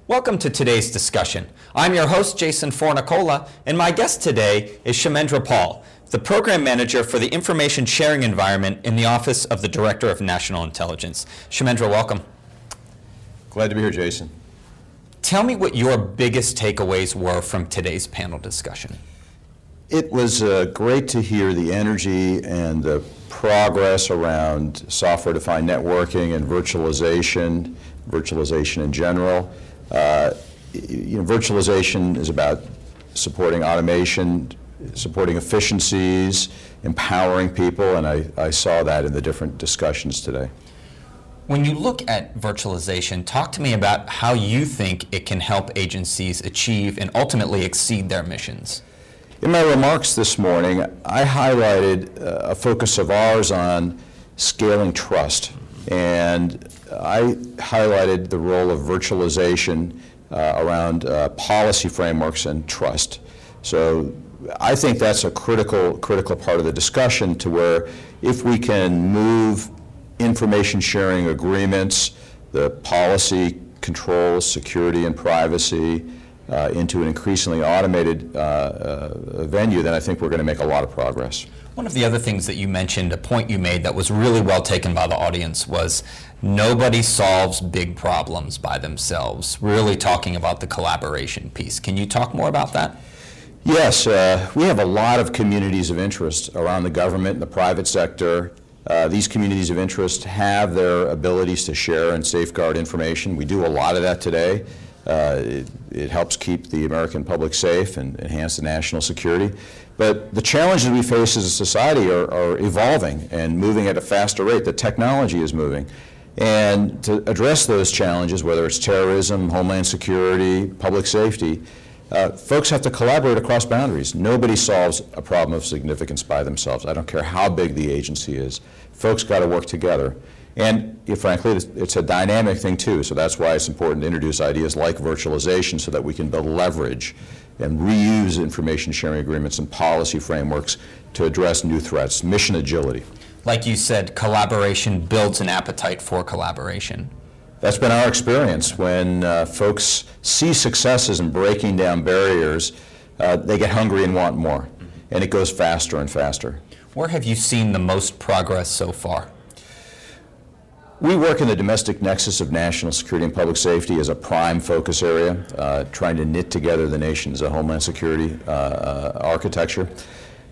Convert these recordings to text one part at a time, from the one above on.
Welcome to today's discussion. I'm your host, Jason Fornicola, and my guest today is Kshemendra Paul, the Program Manager for the Information Sharing Environment in the Office of the Director of National Intelligence. Kshemendra, welcome. Glad to be here, Jason. Tell me what your biggest takeaways were from today's panel discussion. It was great to hear the energy and the progress around software-defined networking and virtualization in general. Virtualization is about supporting automation, supporting efficiencies, empowering people, and I saw that in the different discussions today. When you look at virtualization, talk to me about how you think it can help agencies achieve and ultimately exceed their missions. In my remarks this morning, I highlighted a focus of ours on scaling trust, and I highlighted the role of virtualization around policy frameworks and trust. So I think that's a critical part of the discussion, to where if we can move information sharing agreements, the policy controls, security and privacy, into an increasingly automated venue, then I think we're going to make a lot of progress. One of the other things that you mentioned, a point you made that was really well taken by the audience, was nobody solves big problems by themselves, really talking about the collaboration piece. Can you talk more about that? Yes, we have a lot of communities of interest around the government and the private sector. These communities of interest have their abilities to share and safeguard information. We do a lot of that today. It helps keep the American public safe and enhance the national security. But the challenges we face as a society are evolving and moving at a faster rate. The technology is moving. And to address those challenges, whether it's terrorism, homeland security, public safety, folks have to collaborate across boundaries. Nobody solves a problem of significance by themselves. I don't care how big the agency is. Folks got to work together. And frankly, it's a dynamic thing too, so that's why it's important to introduce ideas like virtualization so that we can build leverage and reuse information sharing agreements and policy frameworks to address new threats, mission agility. Like you said, collaboration builds an appetite for collaboration. That's been our experience. When folks see successes in breaking down barriers, they get hungry and want more, and it goes faster and faster. Where have you seen the most progress so far? We work in the domestic nexus of national security and public safety as a prime focus area, trying to knit together the nation's homeland security architecture.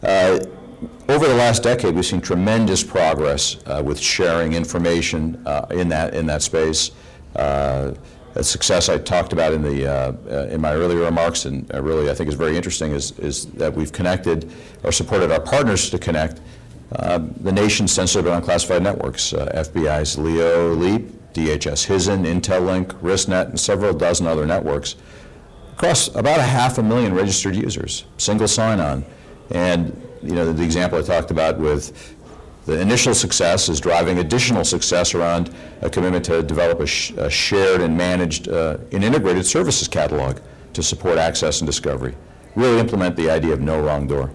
Over the last decade, we've seen tremendous progress with sharing information in that space. A success I talked about in my earlier remarks, and really I think is very interesting, is that we've connected or supported our partners to connect the nation's sensitive and unclassified networks, FBI's LEO, LEAP, DHS HISN, IntelLink, RISNet, and several dozen other networks, across about 500,000 registered users, single sign-on. And the example I talked about with the initial success is driving additional success around a commitment to develop a shared and managed and integrated services catalog to support access and discovery. Really implement the idea of no wrong door.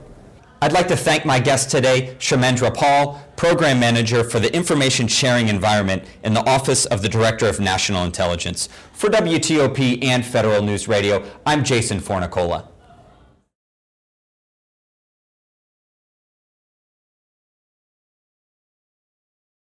I'd like to thank my guest today, Kshemendra Paul, Program Manager for the Information Sharing Environment in the Office of the Director of National Intelligence. For WTOP and Federal News Radio, I'm Jason Fornicola.